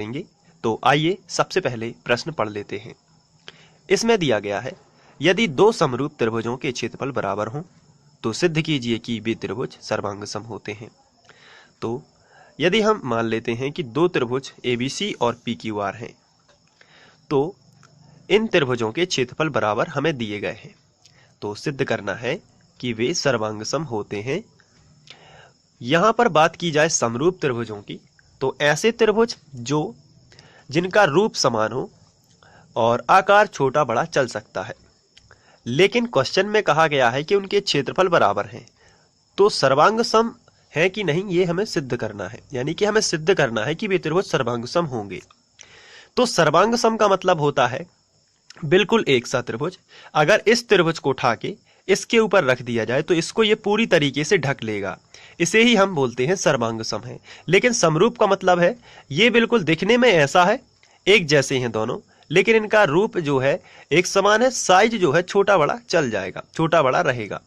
देंगे। तो आइए सबसे पहले प्रश्न पढ़ लेते हैं। इसमें दिया गया है, यदि दो समरूप त्रिभुजों के क्षेत्रफल बराबर हों तो सिद्ध कीजिए कि वे त्रिभुज सर्वांग सम होते हैं। तो यदि हम मान लेते हैं कि दो त्रिभुज ABC और PQR हैं, तो इन त्रिभुजों के क्षेत्रफल बराबर हमें दिए गए हैं, तो सिद्ध करना है कि वे सर्वांग सम होते हैं। यहाँ पर बात की जाए समरूप त्रिभुजों की, तो ऐसे त्रिभुज जिनका रूप समान हो और आकार छोटा बड़ा चल सकता है, लेकिन क्वेश्चन में कहा गया है कि उनके क्षेत्रफल बराबर हैं, तो सर्वांग सम है कि नहीं ये हमें सिद्ध करना है। यानी कि हमें सिद्ध करना है कि वे त्रिभुज सर्वांग सम होंगे। तो सर्वांग सम का मतलब होता है बिल्कुल एक सा त्रिभुज। अगर इस त्रिभुज को उठा के इसके ऊपर रख दिया जाए तो इसको ये पूरी तरीके से ढक लेगा, इसे ही हम बोलते हैं सर्वांग सम है। लेकिन समरूप का मतलब है ये बिल्कुल दिखने में ऐसा है, एक जैसे हैं दोनों, लेकिन इनका रूप जो है एक समान है, साइज जो है छोटा बड़ा चल जाएगा, छोटा बड़ा रहेगा।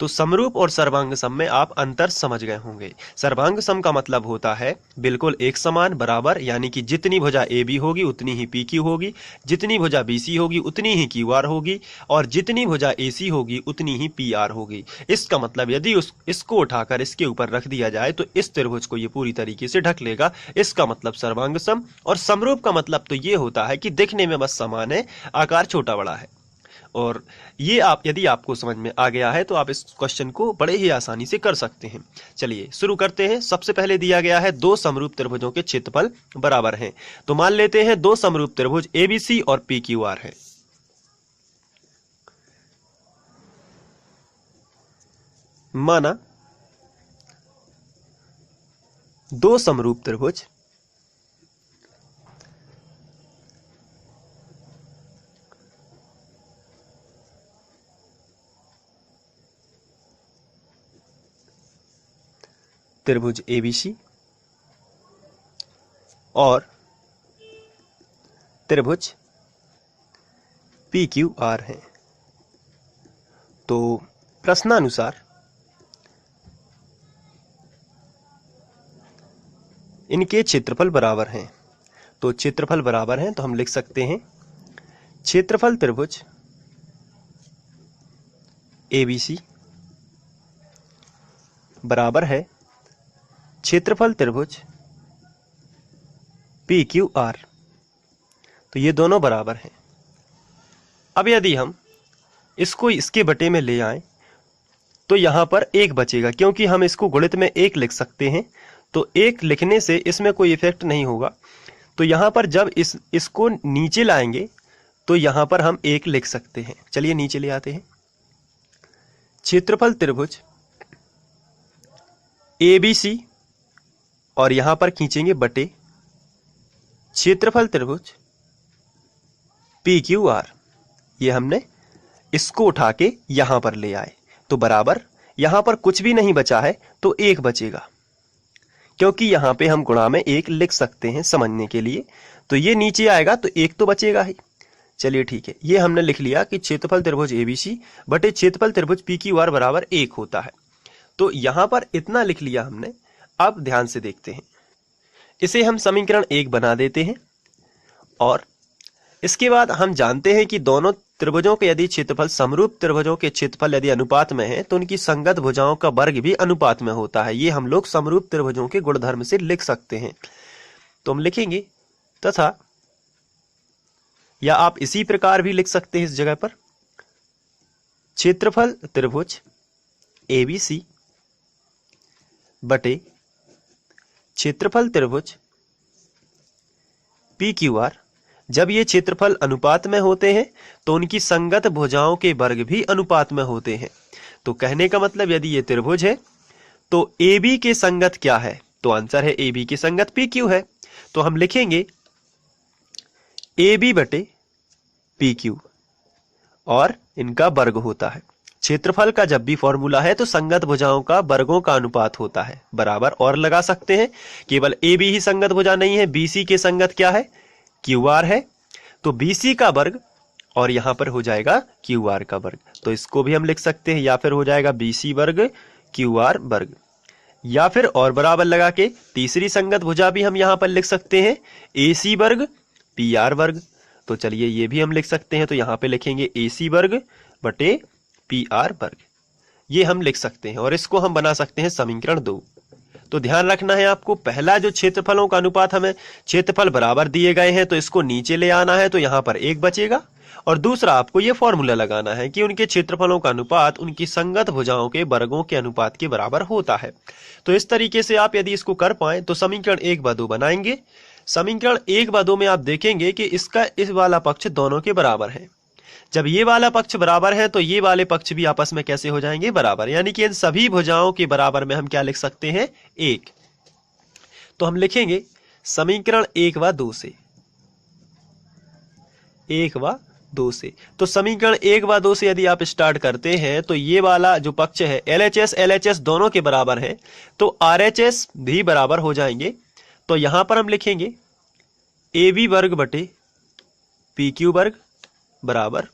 तो समरूप और सर्वांग सम में आप अंतर समझ गए होंगे। सर्वांग सम का मतलब होता है बिल्कुल एक समान बराबर, यानी कि जितनी भुजा AB होगी उतनी ही PQ होगी, जितनी भुजा BC होगी उतनी ही QR होगी, और जितनी भुजा AC होगी उतनी ही PR होगी। इसका मतलब यदि इसको उठाकर इसके ऊपर रख दिया जाए तो इस त्रिभुज को ये पूरी तरीके से ढक लेगा। इसका मतलब सर्वांग सम। और समरूप का मतलब तो ये होता है कि दिखने में बस समान है, आकार छोटा बड़ा है। और ये यदि आपको समझ में आ गया है तो आप इस क्वेश्चन को बड़े ही आसानी से कर सकते हैं। चलिए शुरू करते हैं। सबसे पहले दिया गया है दो समरूप त्रिभुजों के क्षेत्रफल बराबर हैं। तो मान लेते हैं दो समरूप त्रिभुज ABC और PQR हैं। माना दो समरूप त्रिभुज त्रिभुज ABC और त्रिभुज PQR हैं। तो प्रश्नानुसार इनके क्षेत्रफल बराबर हैं। तो क्षेत्रफल बराबर हैं तो हम लिख सकते हैं क्षेत्रफल त्रिभुज ABC बराबर है क्षेत्रफल त्रिभुज PQR। तो ये दोनों बराबर हैं। अब यदि हम इसको इसके बटे में ले आएं तो यहां पर एक बचेगा, क्योंकि हम इसको गुणित में एक लिख सकते हैं, तो एक लिखने से इसमें कोई इफेक्ट नहीं होगा। तो यहां पर जब इसको नीचे लाएंगे तो यहां पर हम एक लिख सकते हैं। चलिए नीचे ले आते हैं। क्षेत्रफल त्रिभुज ABC और यहां पर खींचेंगे बटे क्षेत्रफल त्रिभुज PQR। ये हमने इसको उठा के यहां पर ले आए तो बराबर, यहां पर कुछ भी नहीं बचा है तो एक बचेगा, क्योंकि यहां पे हम गुणा में एक लिख सकते हैं समझने के लिए। तो ये नीचे आएगा तो एक तो बचेगा ही। चलिए ठीक है, ये हमने लिख लिया कि क्षेत्रफल त्रिभुज ABC बटे क्षेत्रफल त्रिभुज PQR बराबर एक होता है। तो यहां पर इतना लिख लिया हमने। अब ध्यान से देखते हैं, इसे हम समीकरण 1 बना देते हैं। और इसके बाद हम जानते हैं कि दोनों त्रिभुजों के यदि क्षेत्रफल समरूप त्रिभुजों के क्षेत्रफल यदि अनुपात में है तो उनकी संगत भुजाओं का वर्ग भी अनुपात में होता है। ये हम लोग समरूप त्रिभुजों के गुणधर्म से लिख सकते हैं। तो हम लिखेंगे तथा, या आप इसी प्रकार भी लिख सकते हैं इस जगह पर, क्षेत्रफल त्रिभुज ABC बटे क्षेत्रफल त्रिभुज PQR। जब ये क्षेत्रफल अनुपात में होते हैं तो उनकी संगत भुजाओं के वर्ग भी अनुपात में होते हैं। तो कहने का मतलब यदि ये त्रिभुज है तो AB के संगत क्या है, तो आंसर है AB की संगत PQ है। तो हम लिखेंगे AB बटे PQ और इनका वर्ग होता है। क्षेत्रफल का जब भी फॉर्मूला है तो संगत भुजाओं का वर्गों का अनुपात होता है, बराबर और लगा सकते हैं। केवल AB ही संगत भुजा नहीं है, BC के संगत क्या है, QR है। तो BC का वर्ग और यहां पर हो जाएगा QR का वर्ग। तो इसको भी हम लिख सकते हैं, या फिर हो जाएगा BC वर्ग QR वर्ग। या फिर और बराबर लगा के तीसरी संगत भुजा भी हम यहां पर लिख सकते हैं AC वर्ग PR वर्ग। तो चलिए ये भी हम लिख सकते हैं, तो यहां पे लिखेंगे AC वर्ग बटे PR वर्ग, ये हम लिख सकते हैं और इसको हम बना सकते हैं समीकरण 2। तो ध्यान रखना है आपको, पहला जो क्षेत्रफलों का अनुपात हमें क्षेत्रफल बराबर दिए गए हैं तो इसको नीचे ले आना है, तो यहां पर 1 बचेगा। और दूसरा आपको ये फॉर्मूला लगाना है कि उनके क्षेत्रफलों का अनुपात उनकी संगत भुजाओं के वर्गों के अनुपात के बराबर होता है। तो इस तरीके से आप यदि इसको कर पाए तो समीकरण 1/2 बनाएंगे। समीकरण 1/2 में आप देखेंगे कि इसका इस वाला पक्ष दोनों के बराबर है। जब ये वाला पक्ष बराबर है तो ये वाले पक्ष भी आपस में कैसे हो जाएंगे, बराबर, यानी कि इन सभी भुजाओं के बराबर में हम क्या लिख सकते हैं, 1। तो हम लिखेंगे समीकरण 1/2 से, 1/2 से। तो समीकरण 1/2 से यदि आप स्टार्ट करते हैं तो ये वाला जो पक्ष है LHS दोनों के बराबर है, तो RHS भी बराबर हो जाएंगे। तो यहां पर हम लिखेंगे AB वर्ग बटे PQ वर्ग बराबर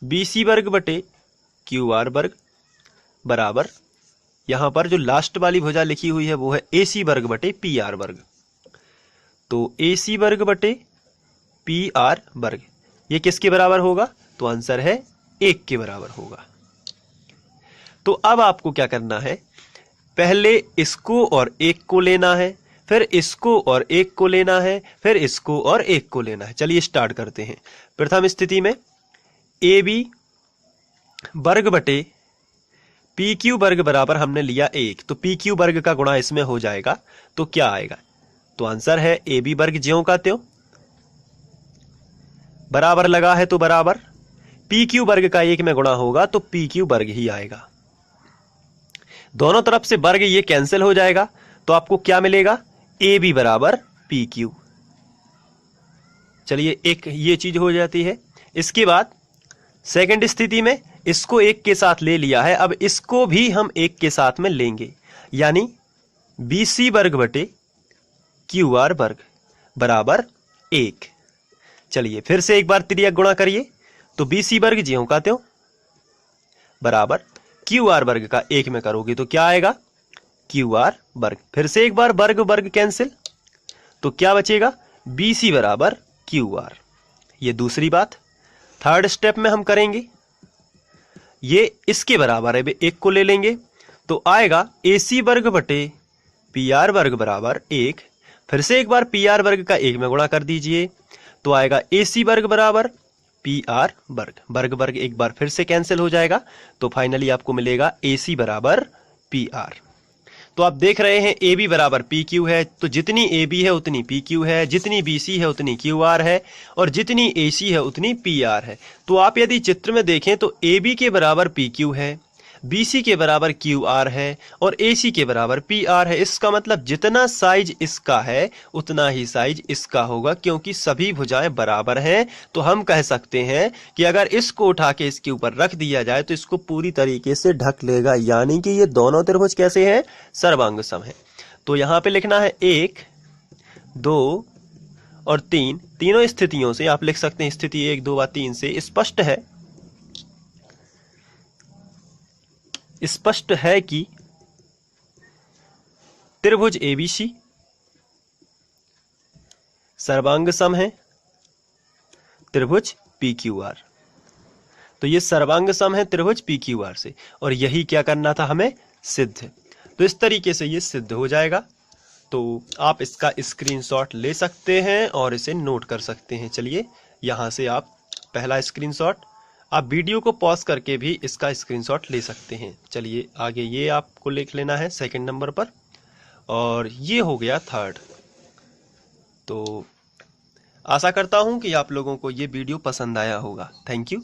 BC वर्ग बटे QR वर्ग बराबर, यहां पर जो लास्ट वाली भुजा लिखी हुई है वो है AC वर्ग बटे PR वर्ग। तो AC वर्ग बटे PR वर्ग ये किसके बराबर होगा, तो आंसर है 1 के बराबर होगा। तो अब आपको क्या करना है, पहले इसको और 1 को लेना है, फिर इसको और 1 को लेना है, फिर इसको और 1 को लेना है। चलिए स्टार्ट करते हैं। प्रथम स्थिति में AB वर्ग बटे PQ वर्ग बराबर हमने लिया 1, तो PQ वर्ग का गुणा इसमें हो जाएगा, तो क्या आएगा, तो आंसर है AB वर्ग ज्यों का त्यों, बराबर लगा है तो बराबर, PQ वर्ग का 1 में गुणा होगा तो PQ वर्ग ही आएगा। दोनों तरफ से वर्ग ये कैंसिल हो जाएगा, तो आपको क्या मिलेगा, AB बराबर PQ। चलिए एक ये चीज हो जाती है। इसके बाद सेकंड स्थिति में इसको 1 के साथ ले लिया है, अब इसको भी हम 1 के साथ में लेंगे, यानी BC वर्ग बटे QR वर्ग बराबर 1। चलिए फिर से एक बार तिर्यक गुणा करिए, तो BC वर्ग ज्यों का त्यों बराबर QR वर्ग का 1 में करोगे तो क्या आएगा, QR वर्ग। फिर से एक बार वर्ग वर्ग कैंसिल, तो क्या बचेगा, BC बराबर QR। ये दूसरी बात। थर्ड स्टेप में हम करेंगे, ये इसके बराबर है, 1 को ले लेंगे तो आएगा AC वर्ग बटे PR वर्ग बराबर 1। फिर से एक बार PR वर्ग का 1 में गुणा कर दीजिए, तो आएगा AC वर्ग बराबर PR वर्ग। वर्ग वर्ग एक बार फिर से कैंसिल हो जाएगा, तो फाइनली आपको मिलेगा AC बराबर PR। तो आप देख रहे हैं AB बराबर PQ है, तो जितनी AB है उतनी PQ है, जितनी BC है उतनी QR है, और जितनी AC है उतनी PR है। तो आप यदि चित्र में देखें तो AB के बराबर PQ है, BC के बराबर QR है और AC के बराबर PR है। इसका मतलब जितना साइज इसका है उतना ही साइज इसका होगा, क्योंकि सभी भुजाएं बराबर हैं। तो हम कह सकते हैं कि अगर इसको उठा के इसके ऊपर रख दिया जाए तो इसको पूरी तरीके से ढक लेगा, यानी कि ये दोनों त्रिभुज कैसे हैं, सर्वांग सम है। तो यहां पे लिखना है 1, 2 और 3, तीनों स्थितियों से आप लिख सकते हैं, स्थिति 1, 2 व 3 से स्पष्ट है कि त्रिभुज ABC सर्वांग सम है त्रिभुज PQR। तो ये सर्वांग सम है त्रिभुज PQR से, और यही क्या करना था हमें, सिद्ध। तो इस तरीके से ये सिद्ध हो जाएगा। तो आप इसका स्क्रीनशॉट ले सकते हैं और इसे नोट कर सकते हैं। चलिए यहां से आप पहला स्क्रीनशॉट, आप वीडियो को पॉज करके भी इसका स्क्रीनशॉट ले सकते हैं। चलिए आगे ये आपको लिख लेना है सेकंड नंबर पर, और ये हो गया थर्ड। तो आशा करता हूं कि आप लोगों को ये वीडियो पसंद आया होगा। Thank you.